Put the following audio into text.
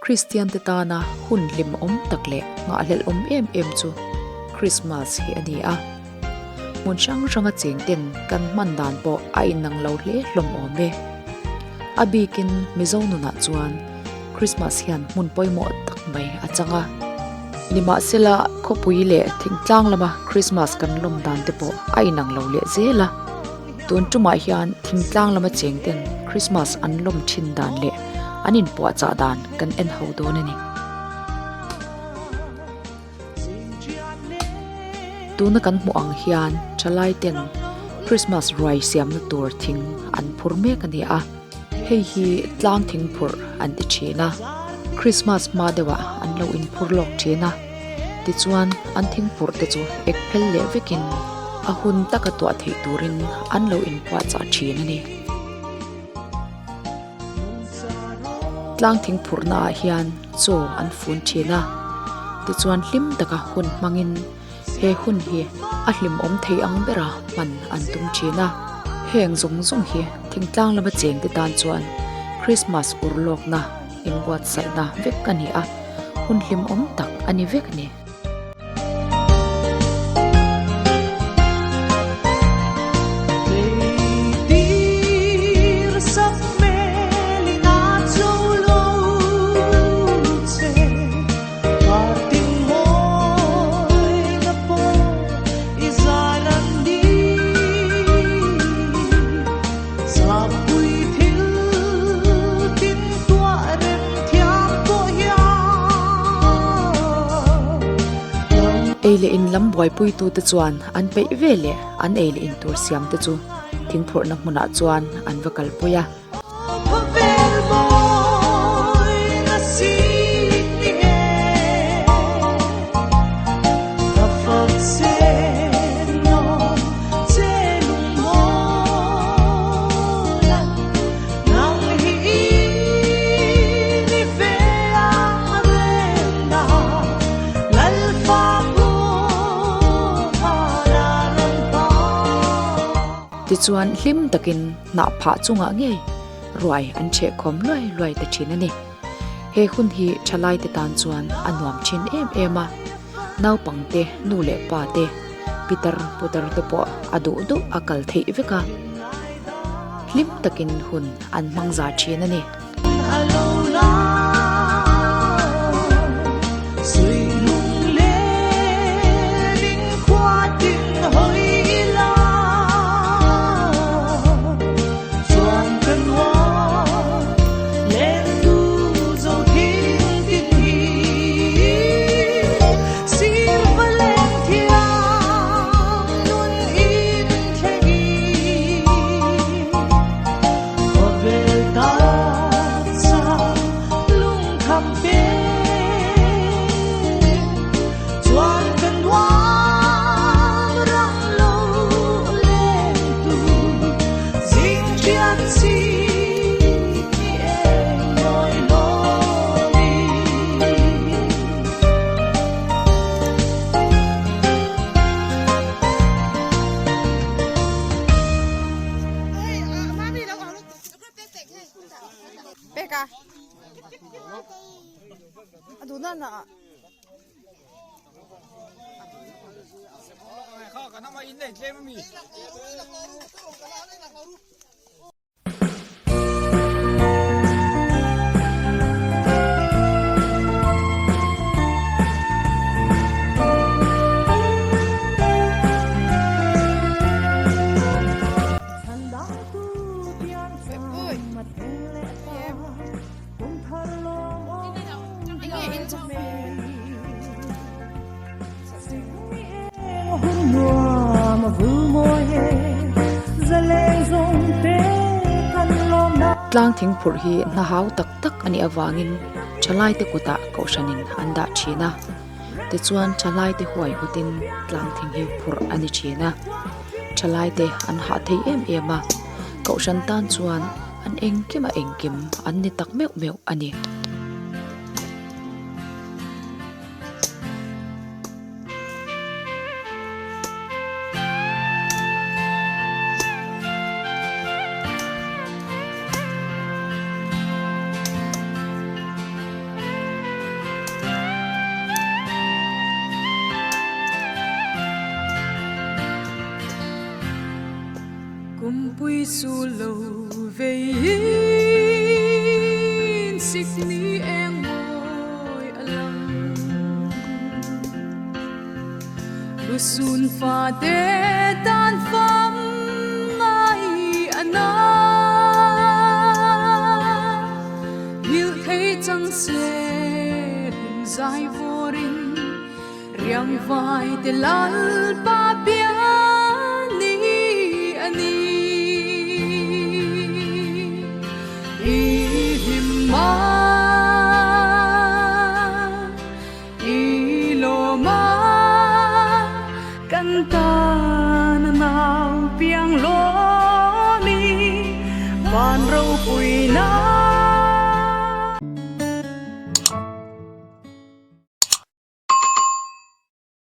Christian te ta na hun hlimawm tak le nga hlel em chu Krismas hi ani a mun sang ranga cheng ten kan man dan po a in nang lo hle hlom om ve abikin mizo nu na chuan Krismas hian mun poimo tak mai achanga lima sela khopui le thingtlang lama Krismas kan lom dan te po a in nang lo le zela tun tuma hian thingtlang lama cheng ten Krismas an lom thin dan le an inbuatsaih dan kan en ho don ani tuna kan hmu ang hian chalai ten Krismas roi siam na tur thing an phur mek ani a hei hi tlang thing phur an ti china Krismas ma dewa an lo in phur lok china ti chuan an thing phur te chu ek phel le vekin a hun taka to thei turin an lo in buatsaih chin ani tlang thing phur na hian cho an fun china ti chuan hlim taka hun mangin he hun hi a hlimawm thei ang bera man an tum china heng zung hi thingtlang lama cheng te tan chuan Krismas urlok na inbuatsaih na vek ani a hun hlimawm tak ani vek ni eile in lam boy pui tu te chuan an pei vele an eile in tur siam te chu thingphur na hmuna chuan an vakal puya ti chuan hlim takin na pha chunga nge ruai an che khom loi ta thin ani he hun hi thalai te tan chuan anuam chin ema nau pangte nu le pa te pitar putar te po adu du akal thei veka hlim takin hun an mangza chin ani Peka. Aduh nana. tlang thingphur hi na hau tak tak ani awangin chalai te kuta kaushanin anda china te chuan chalai te huai hutin tlang thing hi phur ani china chalai te an ha thei ema kaushan tan chuan an engkim an ni tak meu ani quy su lâu về in xích ni em ngồi alam lu sun pha te tan pham ngai ana hil thei chẳng se lim dài vô rin riang vai te lal pa bia ni ani ihimma iloma canta na nau piang lo mi van rau pui na